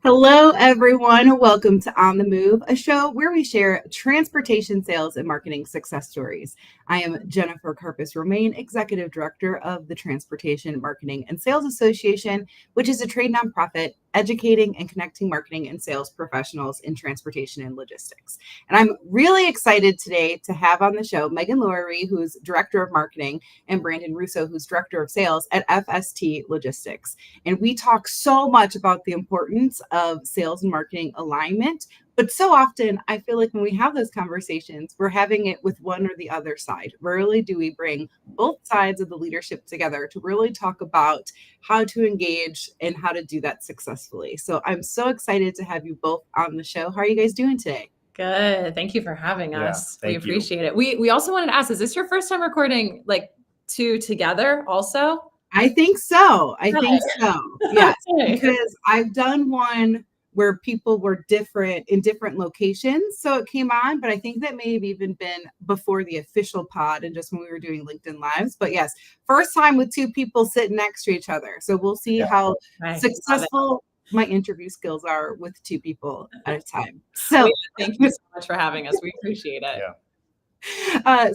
Hello, everyone. Welcome to On the Move, a show where we share transportation sales and marketing success stories. I am Jennifer Carpus Romaine, Executive Director of the Transportation Marketing and Sales Association, which is a trade nonprofit educating and connecting marketing and sales professionals in transportation and logistics. And I'm really excited today to have on the show Megan Lowery, who's Director of Marketing, and Brandon Russo, who's Director of Sales at FST Logistics. And we talk so much about the importance of sales and marketing alignment. But so often, I feel like when we have those conversations, we're having it with one or the other side. Rarely do we bring both sides of the leadership together to really talk about how to engage and how to do that successfully. So I'm so excited to have you both on the show. How are you guys doing today? Good. Thank you for having us. We thank you. appreciate it. We also wanted to ask, is this your first time recording like two together also? I think so. Yes, Okay. because I've done one where people were different in different locations. So it came on, but I think that may have even been before the official pod and just when we were doing LinkedIn Lives. But yes, first time with two people sitting next to each other. So we'll see how Right. successful my interview skills are with two people at a time. So Thank you so much for having us. We appreciate it.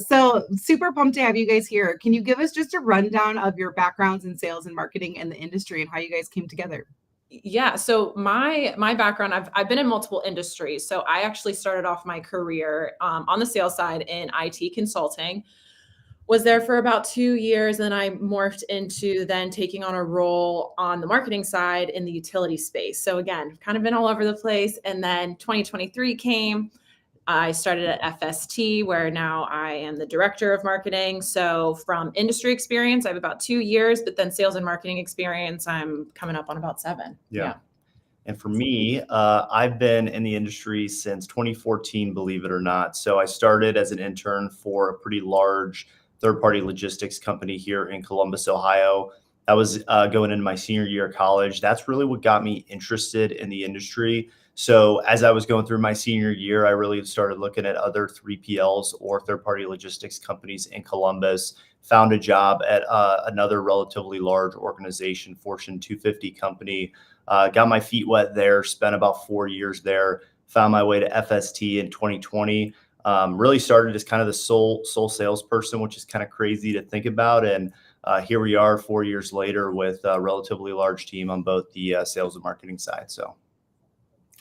So super pumped to have you guys here. Can you give us just a rundown of your backgrounds in sales and marketing and the industry and how you guys came together? Yeah. So my background, I've been in multiple industries. So I actually started off my career on the sales side in IT consulting. Was there for about 2 years, and then I morphed into then taking on a role on the marketing side in the utility space. So again, kind of been all over the place. And then 2023 came. I started at FST, where now I am the director of marketing. So from industry experience, I have about 2 years, but then sales and marketing experience, I'm coming up on about 7. Yeah. And for me, I've been in the industry since 2014, believe it or not. So I started as an intern for a pretty large third-party logistics company here in Columbus, Ohio. That was going into my senior year of college. That's really what got me interested in the industry. So as I was going through my senior year, I really started looking at other 3PLs or third-party logistics companies in Columbus, found a job at another relatively large organization, Fortune 250 company, got my feet wet there, spent about 4 years there, found my way to FST in 2020, really started as kind of the sole salesperson, which is kind of crazy to think about. And here we are 4 years later with a relatively large team on both the sales and marketing side. So.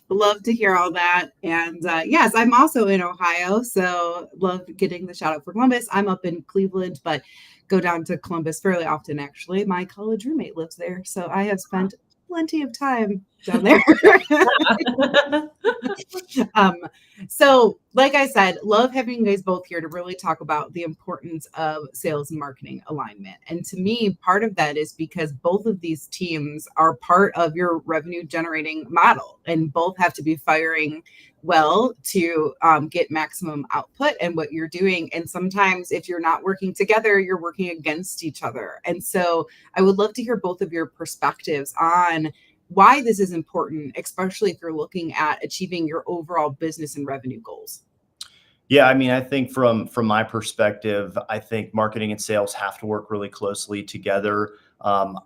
Love to hear all that. And yes, I'm also in Ohio, so love getting the shout out for Columbus. I'm up in Cleveland, but go down to Columbus fairly often, actually. My college roommate lives there, so I have spent plenty of time down there. So like I said, love having you guys both here to really talk about the importance of sales and marketing alignment. And to me, part of that is because both of these teams are part of your revenue generating model and both have to be firing well to get maximum output and what you're doing. And sometimes if you're not working together, you're working against each other. And so I would love to hear both of your perspectives on why this is important, especially if you're looking at achieving your overall business and revenue goals. Yeah, I mean, I think from my perspective, I think marketing and sales have to work really closely together.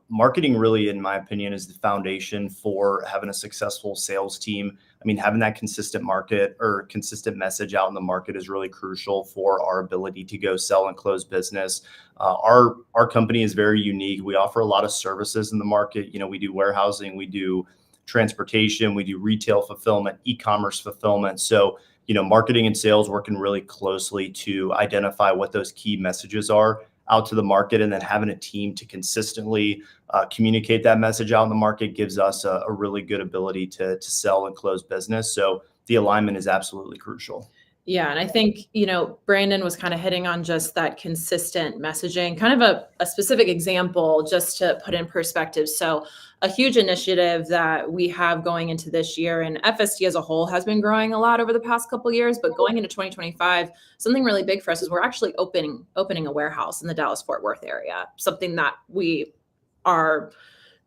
Marketing really, in my opinion, is the foundation for having a successful sales team. I mean, having that consistent market or consistent message out in the market is really crucial for our ability to go sell and close business. Our company is very unique. We offer a lot of services in the market. You know, we do warehousing, we do transportation, we do retail fulfillment, e-commerce fulfillment. So, you know, marketing and sales working really closely to identify what those key messages are out to the market, and then having a team to consistently communicate that message out in the market gives us a really good ability to sell and close business. So the alignment is absolutely crucial. Yeah. And I think, Brandon was kind of hitting on just that consistent messaging, kind of a specific example just to put in perspective. So a huge initiative that we have going into this year, and FST as a whole has been growing a lot over the past couple of years, but going into 2025, something really big for us is we're actually opening a warehouse in the Dallas-Fort Worth area, something that we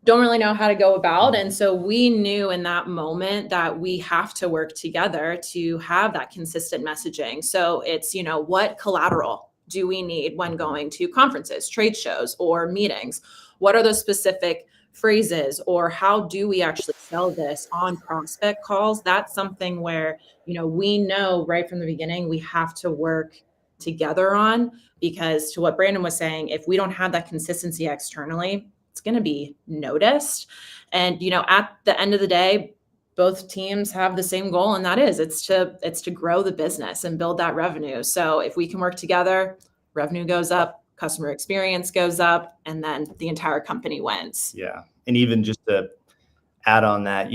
don't really know how to go about. And so we knew in that moment that we have to work together to have that consistent messaging. So it's, what collateral do we need when going to conferences, trade shows, or meetings? What are those specific phrases, or how do we actually sell this on prospect calls? That's something where, we know right from the beginning, we have to work together on, because to what Brandon was saying, if we don't have that consistency externally, it's going to be noticed. And, at the end of the day, both teams have the same goal, and that is it's to grow the business and build that revenue. So if we can work together, revenue goes up, customer experience goes up, and then the entire company wins. Yeah. And even just to add on that,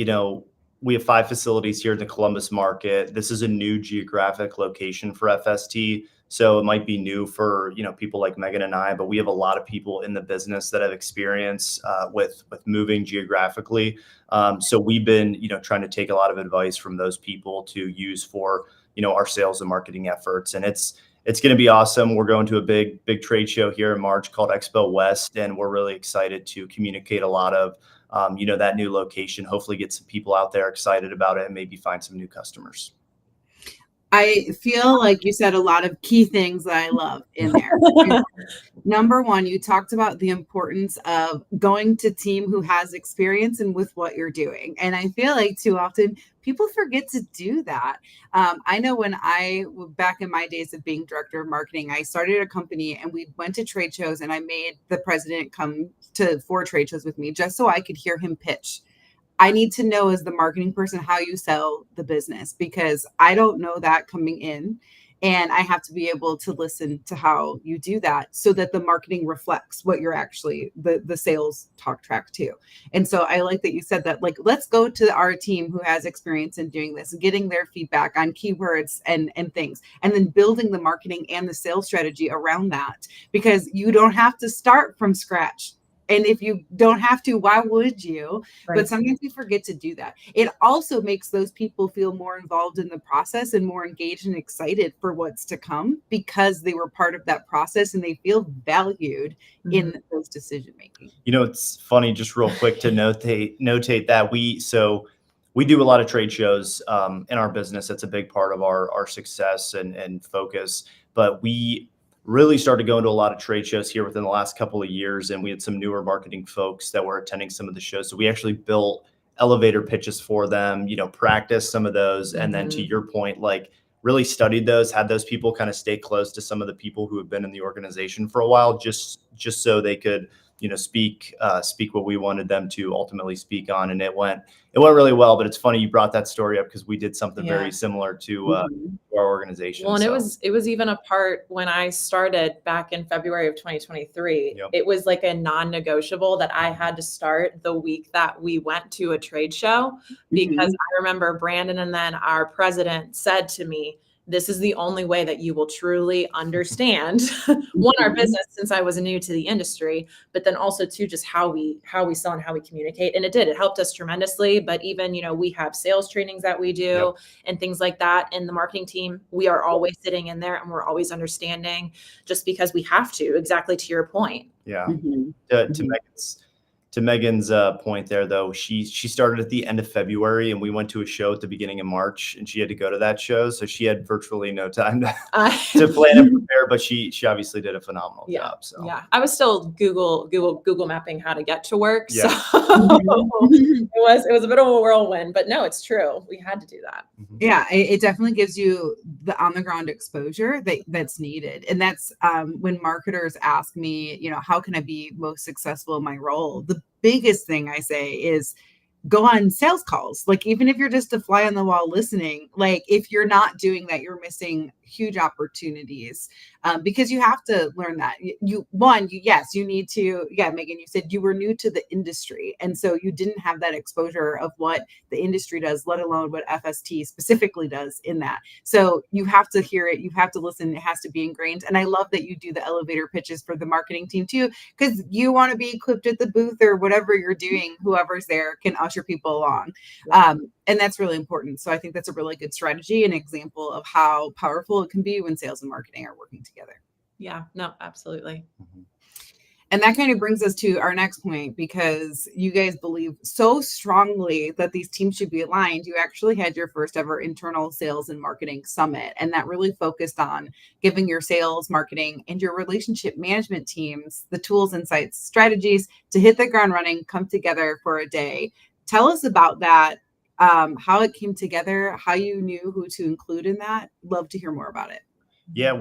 we have 5 facilities here in the Columbus market. This is a new geographic location for FST. So it might be new for, people like Megan and I, but we have a lot of people in the business that have experience with moving geographically. So we've been, trying to take a lot of advice from those people to use for, our sales and marketing efforts. And it's going to be awesome. We're going to a big trade show here in March called Expo West, and we're really excited to communicate a lot of, that new location, hopefully get some people out there excited about it and maybe find some new customers. I feel like you said a lot of key things that I love in there. Number one, you talked about the importance of going to team who has experience and with what you're doing. And I feel like too often people forget to do that. I know when back in my days of being director of marketing, I started a company and we went to trade shows, and I made the president come to 4 trade shows with me just so I could hear him pitch. I need to know, as the marketing person, how you sell the business, because I don't know that coming in, and I have to be able to listen to how you do that so that the marketing reflects what you're actually the sales talk track too. And so I like that you said that, like, let's go to our team who has experience in doing this, getting their feedback on keywords and things, and then building the marketing and the sales strategy around that, because you don't have to start from scratch. And if you don't have to, why would you? Right. But sometimes we forget to do that. It also makes those people feel more involved in the process and more engaged and excited for what's to come, because they were part of that process and they feel valued in those decision making. It's funny, just real quick to notate that we do a lot of trade shows in our business. That's a big part of our success and focus. But we really started going to a lot of trade shows here within the last couple of years, and we had some newer marketing folks that were attending some of the shows. So we actually built elevator pitches for them, practiced some of those, and then to your point, like, really studied those, had those people kind of stay close to some of the people who have been in the organization for a while, just so they could, speak what we wanted them to ultimately speak on. And it went really well. But it's funny you brought that story up, because we did something very similar to our organization. Well, and it was even a part when I started back in February of 2023. Yep. It was like a non-negotiable that I had to start the week that we went to a trade show, because I remember Brandon and then our president said to me, this is the only way that you will truly understand our business, since I was new to the industry, but then also too, just how we sell and how we communicate. And it helped us tremendously. But even, we have sales trainings that we do and things like that. And the marketing team, we are always sitting in there and we're always understanding, just because we have to, exactly to your point. Yeah. To Megan's point there, though, she started at the end of February, and we went to a show at the beginning of March, and she had to go to that show. So she had virtually no time to plan and prepare, but she obviously did a phenomenal job. So yeah, I was still Google mapping how to get to work. Yeah. So it was a bit of a whirlwind, but no, it's true. We had to do that. Yeah, it definitely gives you the on the ground exposure that's needed. And that's when marketers ask me, how can I be most successful in my role? The biggest thing I say is go on sales calls. Like, even if you're just a fly on the wall listening, like, if you're not doing that, you're missing huge opportunities, because you have to learn that. You need to, Megan, you said you were new to the industry. And so you didn't have that exposure of what the industry does, let alone what FST specifically does in that. So you have to hear it. You have to listen. It has to be ingrained. And I love that you do the elevator pitches for the marketing team too, because you want to be equipped at the booth or whatever you're doing. Whoever's there can usher people along. And that's really important. So I think that's a really good strategy, an example of how powerful it can be when sales and marketing are working together. Yeah, no, absolutely. And that kind of brings us to our next point, because you guys believe so strongly that these teams should be aligned. You actually had your first ever internal sales and marketing summit, and that really focused on giving your sales, marketing, and your relationship management teams the tools, insights, strategies to hit the ground running, come together for a day. Tell us about that, how it came together, how you knew who to include in that. Love to hear more about it. Yeah,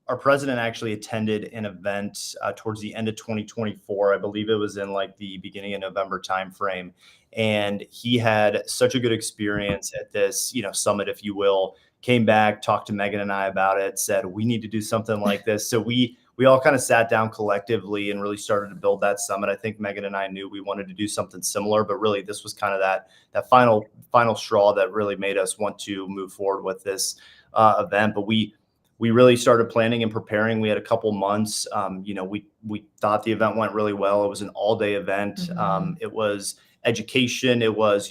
our president actually attended an event towards the end of 2024. I believe it was in like the beginning of November timeframe. And he had such a good experience at this, summit, if you will. Came back, talked to Megan and I about it, said, we need to do something like this. So we all kind of sat down collectively and really started to build that summit. I think Megan and I knew we wanted to do something similar, but really this was kind of that final straw that really made us want to move forward with this event. But we really started planning and preparing. We had a couple months. We thought the event went really well. It was an all-day event. Mm-hmm. It was education. It was,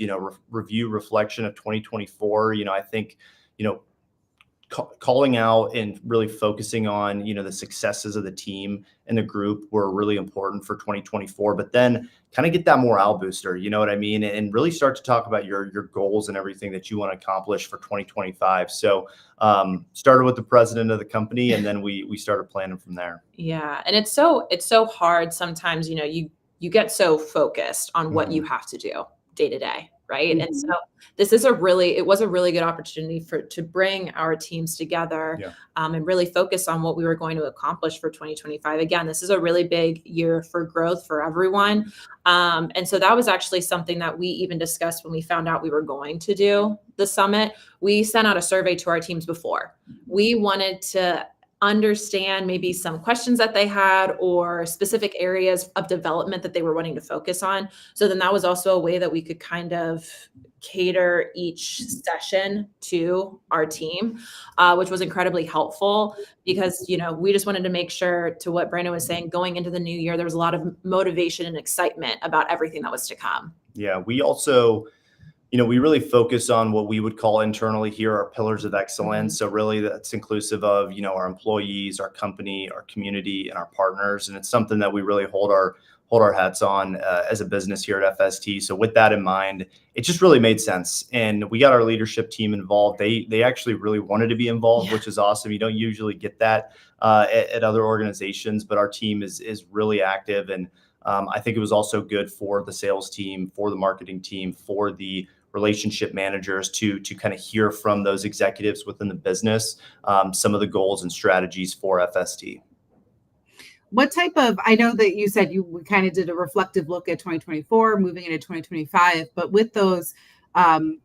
review, reflection of 2024. I think, calling out and really focusing on, the successes of the team and the group were really important for 2024, but then kind of get that morale booster, you know what I mean? And really start to talk about your goals and everything that you want to accomplish for 2025. So started with the president of the company, and then we started planning from there. Yeah. And it's so hard sometimes, you get so focused on what you have to do day to day. Right. And so this is it was a really good opportunity to bring our teams together, and really focus on what we were going to accomplish for 2025. Again, this is a really big year for growth for everyone. And so that was actually something that we even discussed when we found out we were going to do the summit. We sent out a survey to our teams before. We wanted to understand maybe some questions that they had or specific areas of development that they were wanting to focus on. So then that was also a way that we could kind of cater each session to our team, which was incredibly helpful because, we just wanted to make sure, to what Brandon was saying, going into the new year, there was a lot of motivation and excitement about everything that was to come. Yeah, we also we really focus on what we would call internally here our pillars of excellence. So really that's inclusive of, our employees, our company, our community, and our partners. And it's something that we really hold our hats on as a business here at FST. So with that in mind, it just really made sense. And we got our leadership team involved. They actually really wanted to be involved, which is awesome. You don't usually get that at other organizations, but our team is really active. And I think it was also good for the sales team, for the marketing team, for the relationship managers to kind of hear from those executives within the business, some of the goals and strategies for FST. What type of, I know that you said we kind of did a reflective look at 2024, moving into 2025, but with those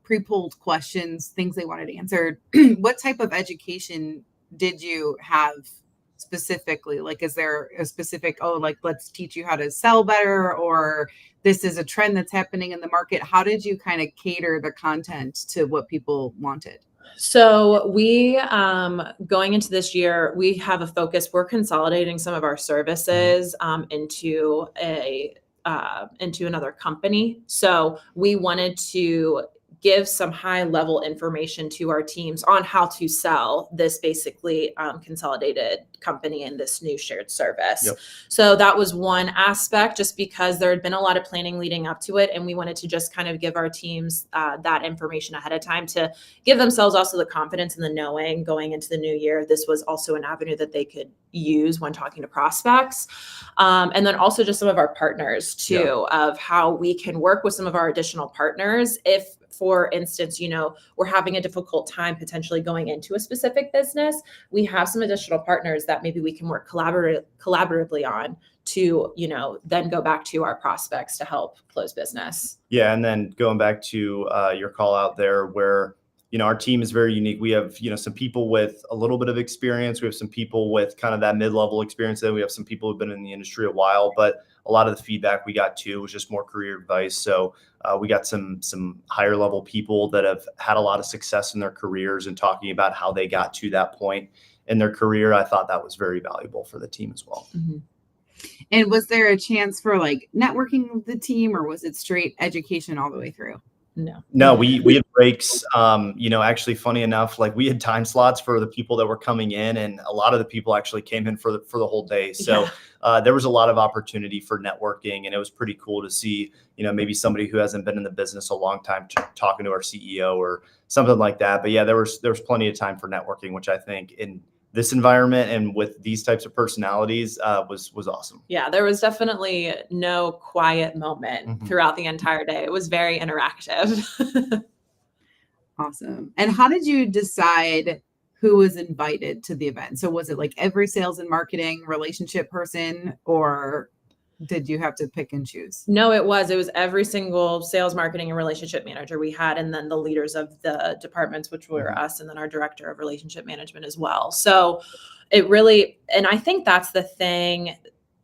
pre-polled questions, things they wanted answered, what type of education did you have specifically? Like, is there a specific, let's teach you how to sell better, or this is a trend that's happening in the market? How did you kind of cater the content to what people wanted? So we, going into this year, we have a focus. We're consolidating some of our services into another company. So we wanted to give some high level information to our teams on how to sell this basically consolidated company and this new shared service. Yep. So that was one aspect, just because there had been a lot of planning leading up to it. And we wanted to just kind of give our teams that information ahead of time to give themselves also the confidence and the knowing going into the new year. This was also an avenue that they could use when talking to prospects. And then also just some of our partners too, of how we can work with some of our additional partners. If, for instance, we're having a difficult time potentially going into a specific business, we have some additional partners that maybe we can work collaboratively on to, then go back to our prospects to help close business. Yeah. And then going back to your call out there where, our team is very unique. We have, some people with a little bit of experience. We have some people with kind of that mid-level experience. Then we have some people who've been in the industry a while, but a lot of the feedback we got too was just more career advice. So we got some higher level people that have had a lot of success in their careers and talking about how they got to that point in their career. I thought that was very valuable for the team as well. Mm-hmm. And was there a chance for networking with the team, or was it straight education all the way through? No, we had breaks. Actually, funny enough, like we had time slots for the people that were coming in, and a lot of the people actually came in for the whole day. So there was a lot of opportunity for networking, and it was pretty cool to see, maybe somebody who hasn't been in the business a long time talking to our CEO or something like that. But yeah, there was plenty of time for networking, which I think in this environment and with these types of personalities was awesome. Yeah, there was definitely no quiet moment throughout the entire day. It was very interactive. Awesome. And how did you decide who was invited to the event? So was it like every sales and marketing relationship person, or did you have to pick and choose? No, it was every single sales, marketing, and relationship manager we had, and then the leaders of the departments, which were us, and then our director of relationship management as well. So it really, and I think that's the thing,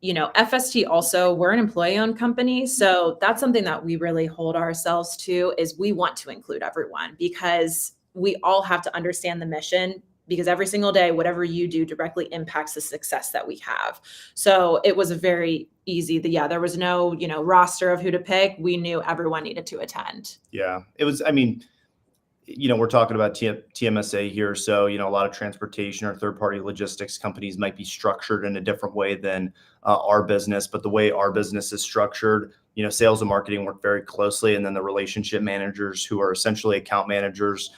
FST also, we're an employee-owned company. So that's something that we really hold ourselves to, is we want to include everyone, because we all have to understand the mission, because every single day, whatever you do directly impacts the success that we have. So it was very easy. There was no, roster of who to pick. We knew everyone needed to attend. Yeah, it was, we're talking about TMSA here. So, a lot of transportation or third-party logistics companies might be structured in a different way than our business. But the way our business is structured, sales and marketing work very closely. And then the relationship managers, who are essentially account managers,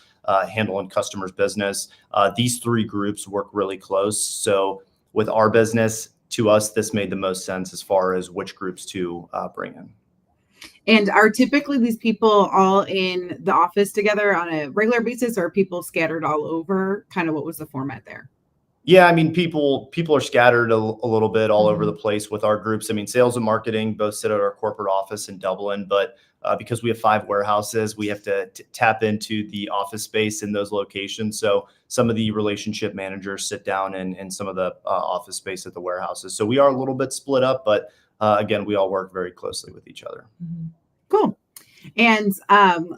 handling customers' business. These three groups work really close. So with our business, to us, this made the most sense as far as which groups to bring in. And are typically these people all in the office together on a regular basis, or are people scattered all over? Kind of what was the format there? Yeah, people are scattered a little bit all over the place with our groups. Sales and marketing both sit at our corporate office in Dublin, but because we have 5 warehouses, we have to tap into the office space in those locations. So some of the relationship managers sit down in some of the office space at the warehouses. So we are a little bit split up, but again, we all work very closely with each other. Cool. And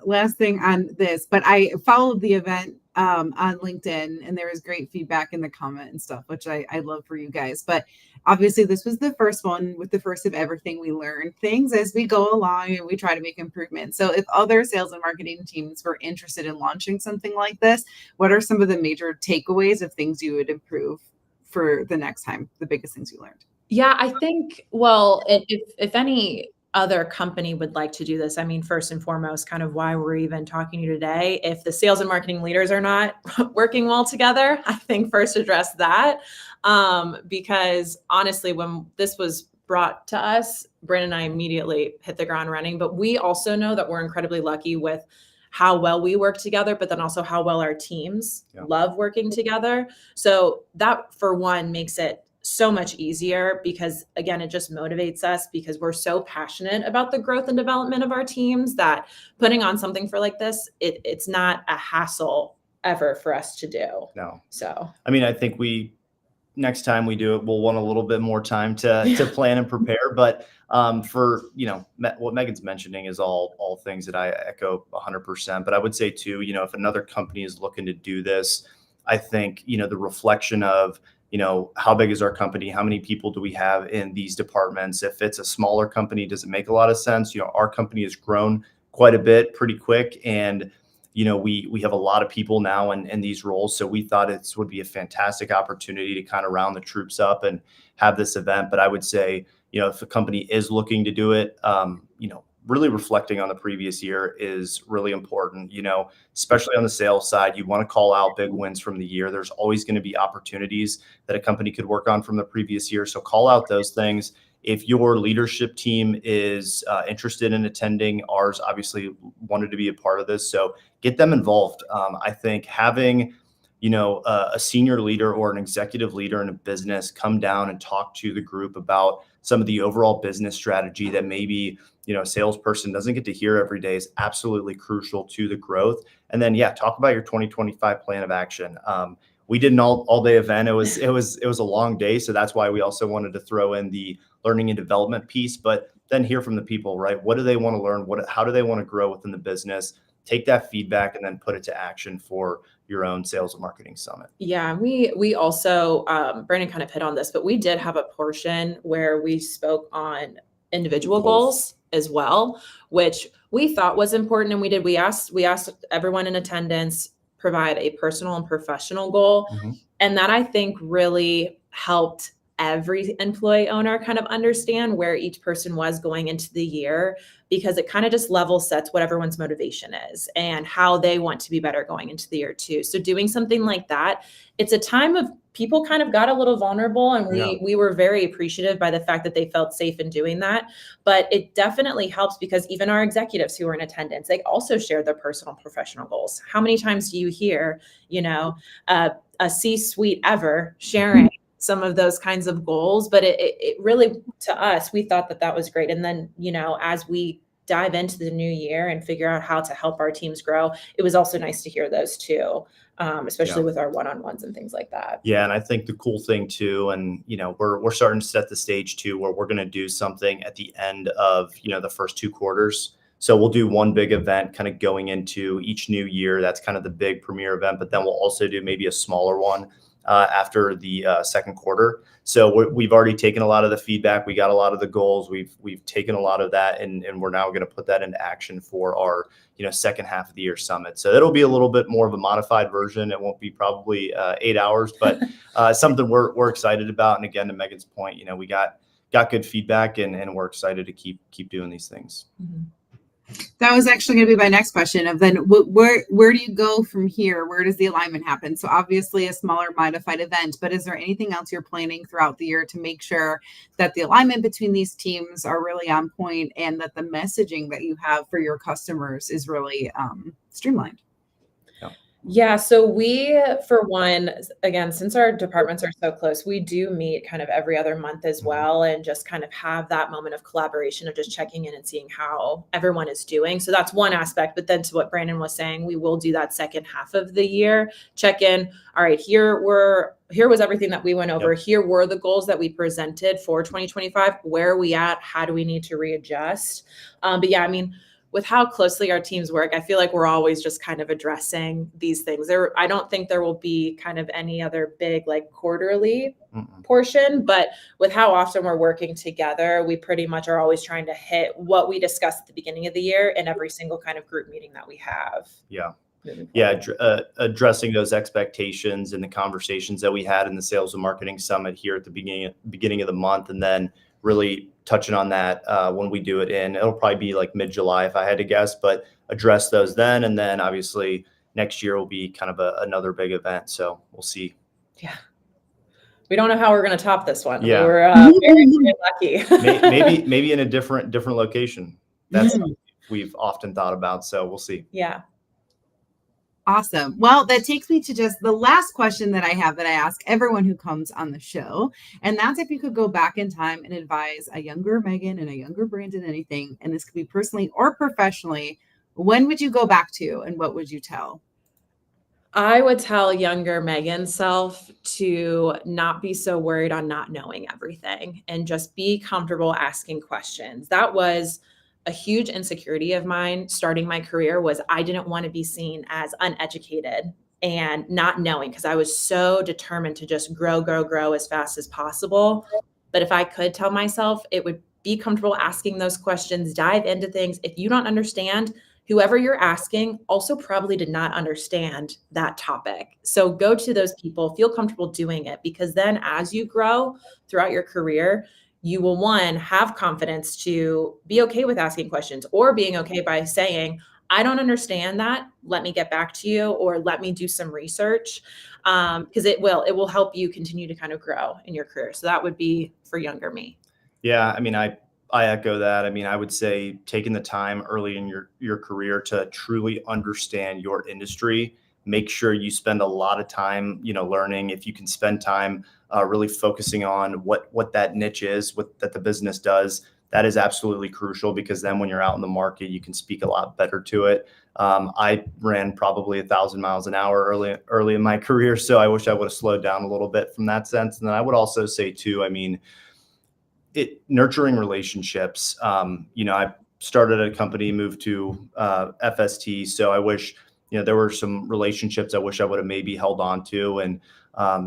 last thing on this, but I followed the event on LinkedIn, and there was great feedback in the comment and stuff, which I love for you guys. But obviously this was the first one with the first of everything. We learn things as we go along, and we try to make improvements. So if other sales and marketing teams were interested in launching something like this, what are some of the major takeaways of things you would improve for the next time, the biggest things you learned? Yeah, I think, well, if any other company would like to do this, first and foremost, kind of why we're even talking to you today. If the sales and marketing leaders are not working well together, I think first address that. Because honestly, when this was brought to us, Brandon and I immediately hit the ground running, but we also know that we're incredibly lucky with how well we work together, but then also how well our teams love working together. So that, for one, makes it so much easier, because again, it just motivates us, because we're so passionate about the growth and development of our teams, that putting on something for like this, it's not a hassle ever for us to do. No. So, I think next time we do it, we'll want a little bit more time to plan and prepare. But for, what Megan's mentioning is all things that I echo 100%. But I would say too, if another company is looking to do this, I think, the reflection of, how big is our company? How many people do we have in these departments? If it's a smaller company, does it make a lot of sense? Our company has grown quite a bit pretty quick. And, we have a lot of people now in these roles. So we thought it would be a fantastic opportunity to kind of round the troops up and have this event. But I would say, if a company is looking to do it, really reflecting on the previous year is really important, especially on the sales side. You want to call out big wins from the year. There's always going to be opportunities that a company could work on from the previous year. So call out those things. If your leadership team is interested in attending, ours obviously wanted to be a part of this. So get them involved. I think having, a senior leader or an executive leader in a business come down and talk to the group about some of the overall business strategy that maybe, a salesperson doesn't get to hear every day is absolutely crucial to the growth. And then, talk about your 2025 plan of action. We did an all day event. It was a long day. So that's why we also wanted to throw in the learning and development piece, but then hear from the people, right? What do they want to learn? How do they want to grow within the business? Take that feedback and then put it to action for your own sales and marketing summit. Yeah, we also, Brandon kind of hit on this, but we did have a portion where we spoke on individual goals as well, which we thought was important. And we asked everyone in attendance, provide a personal and professional goal. Mm-hmm. And that, I think, really helped every employee owner kind of understand where each person was going into the year, because it kind of just level sets what everyone's motivation is and how they want to be better going into the year too. So doing something like that, it's a time of people kind of got a little vulnerable, and we were very appreciative by the fact that they felt safe in doing that. But it definitely helps, because even our executives who were in attendance, they also shared their personal and professional goals. How many times do you hear, a C-suite ever sharing some of those kinds of goals? But it really, to us, we thought that was great. And then, as we dive into the new year and figure out how to help our teams grow, it was also nice to hear those too, especially with our one-on-ones and things like that. Yeah. And I think the cool thing too, and, we're starting to set the stage too, where we're going to do something at the end of, the first 2 quarters. So we'll do one big event kind of going into each new year. That's kind of the big premier event, but then we'll also do maybe a smaller one after the second quarter. So we've already taken a lot of the feedback. We got a lot of the goals. We've taken a lot of that, and we're now going to put that into action for our second half of the year summit. So it'll be a little bit more of a modified version. It won't be probably 8 hours, but something we're excited about. And again, to Megan's point, we got good feedback, and we're excited to keep doing these things. Mm-hmm. That was actually going to be my next question of then where do you go from here? Where does the alignment happen? So obviously a smaller modified event, but is there anything else you're planning throughout the year to make sure that the alignment between these teams are really on point, and that the messaging that you have for your customers is really streamlined? Yeah. So we, for one, again, since our departments are so close, we do meet kind of every other month as well, and just kind of have that moment of collaboration of just checking in and seeing how everyone is doing. So that's one aspect. But then to what Brandon was saying, we will do that second half of the year, check in. All right, here was everything that we went over. Yep. Here were the goals that we presented for 2025. Where are we at? How do we need to readjust? But yeah, I mean, with how closely our teams work, I feel like we're always just kind of addressing these things. I don't think there will be kind of any other big like quarterly portion, but with how often we're working together, we pretty much are always trying to hit what we discussed at the beginning of the year in every single kind of group meeting that we have. Yeah. Yeah. Addressing those expectations and the conversations that we had in the sales and marketing summit here at the beginning of the month, and then really touching on that when we do it it'll probably be like mid-July if I had to guess, but address those then. And then obviously next year will be kind of another big event. So we'll see. Yeah. We don't know how we're going to top this one. Yeah. We're very lucky. maybe in a different location. That's something we've often thought about. So we'll see. Yeah. Awesome. Well, that takes me to just the last question that I have that I ask everyone who comes on the show. And that's if you could go back in time and advise a younger Megan and a younger Brandon anything, and this could be personally or professionally, when would you go back to and what would you tell? I would tell younger Megan's self to not be so worried on not knowing everything and just be comfortable asking questions. That was a huge insecurity of mine starting my career, was I didn't want to be seen as uneducated and not knowing, because I was so determined to just grow as fast as possible. But if I could tell myself, it would be comfortable asking those questions, dive into things. If you don't understand, whoever you're asking also probably did not understand that topic. So go to those people, feel comfortable doing it, because then as you grow throughout your career, you will, one, have confidence to be okay with asking questions, or being okay by saying, I don't understand that. Let me get back to you, or let me do some research, because it will help you continue to kind of grow in your career. So that would be for younger me. Yeah. I mean, I echo that. I mean, I would say taking the time early in your career to truly understand your industry, make sure you spend a lot of time, learning. If you can spend time really focusing on what that niche is, what that the business does, that is absolutely crucial, because then when you're out in the market, you can speak a lot better to it. I ran probably 1,000 miles an hour early in my career, so I wish I would have slowed down a little bit from that sense. And then I would also say too, I mean, nurturing relationships. I started a company, moved to FST, so I wish there were some relationships I wish I would have maybe held on to, and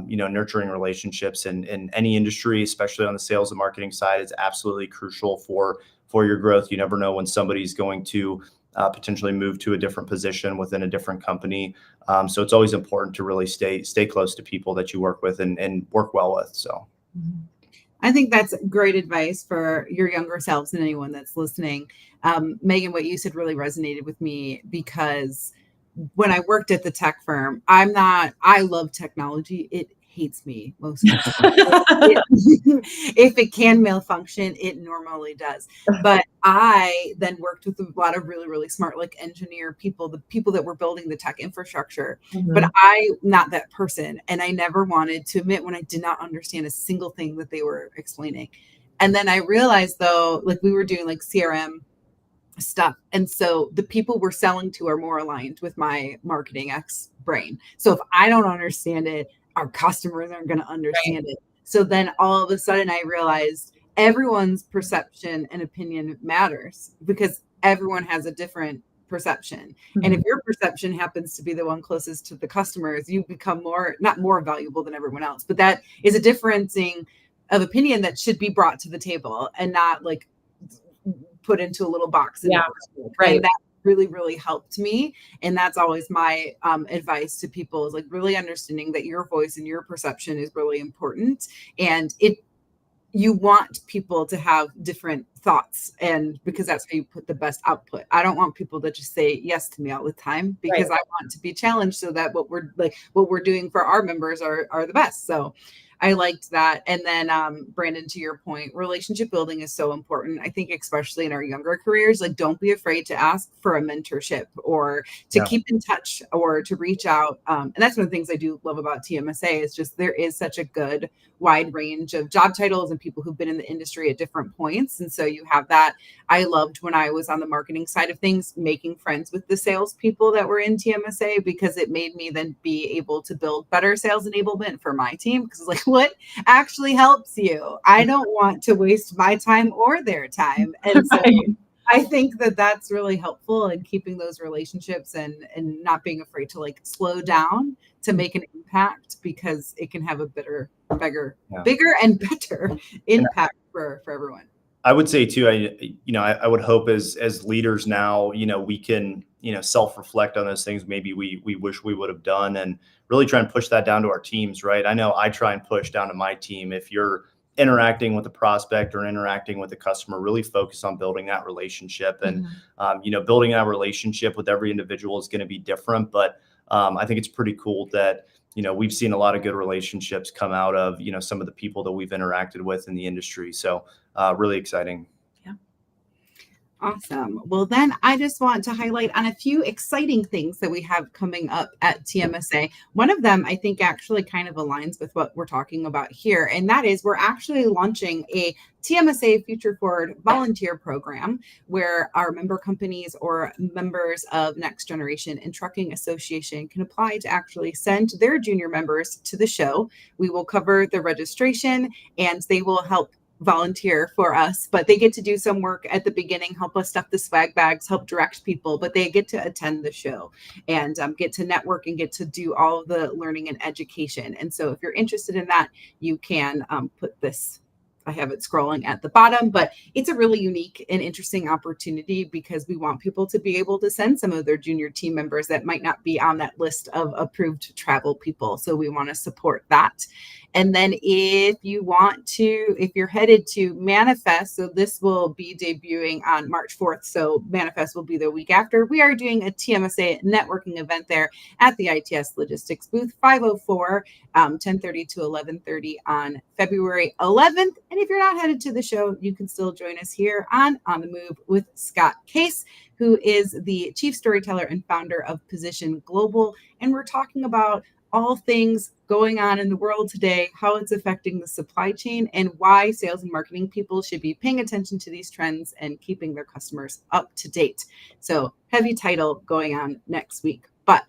nurturing relationships in any industry, especially on the sales and marketing side, is absolutely crucial for your growth. You never know when somebody's going to potentially move to a different position within a different company. So it's always important to really stay close to people that you work with and work well with. So. I think that's great advice for your younger selves and anyone that's listening. Megan, what you said really resonated with me, because when I worked at the tech firm, I love technology. It hates me most of the time. If it can malfunction, it normally does. But I then worked with a lot of really, really smart, like engineer people, the people that were building the tech infrastructure. But I'm not that person. And I never wanted to admit when I did not understand a single thing that they were explaining. And then I realized, though, like we were doing like CRM stuff. And so the people we're selling to are more aligned with my marketing X brain. So if I don't understand it, our customers aren't going to understand it. So then all of a sudden I realized everyone's perception and opinion matters, because everyone has a different perception. And if your perception happens to be the one closest to the customers, you become not more valuable than everyone else. But that is a differencing of opinion that should be brought to the table and not like put into a little box. And that really, really helped me. And that's always my advice to people, is like really understanding that your voice and your perception is really important. And you want people to have different thoughts, and because that's how you put the best output. I don't want people to just say yes to me all the time, because I want to be challenged so that what we're doing for our members are the best. So I liked that. And then Brandon, to your point, relationship building is so important. I think especially in our younger careers, like don't be afraid to ask for a mentorship or to keep in touch or to reach out. And that's one of the things I do love about TMSA, is just there is such a good wide range of job titles and people who've been in the industry at different points. And so you have that. I loved when I was on the marketing side of things, making friends with the salespeople that were in TMSA, because it made me then be able to build better sales enablement for my team. Because it's like, what actually helps you? I don't want to waste my time or their time. And so I think that that's really helpful in keeping those relationships and not being afraid to like slow down to make an impact, because it can have a bigger and better impact for everyone. I would say too, I would hope as leaders now, we can, self-reflect on those things maybe we wish we would have done, and really try and push that down to our teams, right? I know I try and push down to my team. If you're interacting with a prospect or interacting with a customer, really focus on building that relationship. And, building that relationship with every individual is going to be different. But I think it's pretty cool that, we've seen a lot of good relationships come out of, some of the people that we've interacted with in the industry. So really exciting. Awesome. Well, then I just want to highlight on a few exciting things that we have coming up at TMSA. One of them, I think, actually kind of aligns with what we're talking about here. And that is we're actually launching a TMSA Future Forward volunteer program, where our member companies or members of Next Generation and Trucking Association can apply to actually send their junior members to the show. We will cover the registration, and they will help volunteer for us, but they get to do some work at the beginning, help us stuff the swag bags, help direct people, but they get to attend the show and get to network and get to do all of the learning and education. And so if you're interested in that, you can put this, I have it scrolling at the bottom, but it's a really unique and interesting opportunity, because we want people to be able to send some of their junior team members that might not be on that list of approved travel people. So we want to support that. And then if you're headed to Manifest, so this will be debuting on March 4th. So Manifest will be the week after. We are doing a TMSA networking event there at the ITS Logistics booth, 504, 10:30 to 11:30 on February 11th. And if you're not headed to the show, you can still join us here on the Move with Scott Case, who is the chief storyteller and founder of Position Global. And we're talking about all things going on in the world today, how it's affecting the supply chain, and why sales and marketing people should be paying attention to these trends and keeping their customers up to date. So heavy title going on next week. But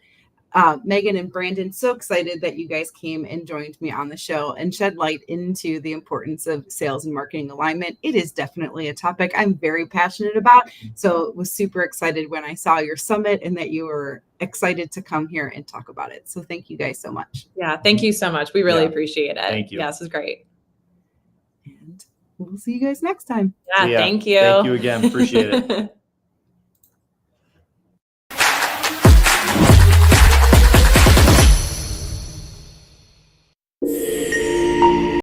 Megan and Brandon, so excited that you guys came and joined me on the show and shed light into the importance of sales and marketing alignment. It is definitely a topic I'm very passionate about. So was super excited when I saw your summit and that you were excited to come here and talk about it. So thank you guys so much. Yeah, thank you so much. We really Yeah. appreciate it. Thank you. Yeah, this is great. And we'll see you guys next time. Yeah, So, yeah, thank you. Thank you again. Appreciate it.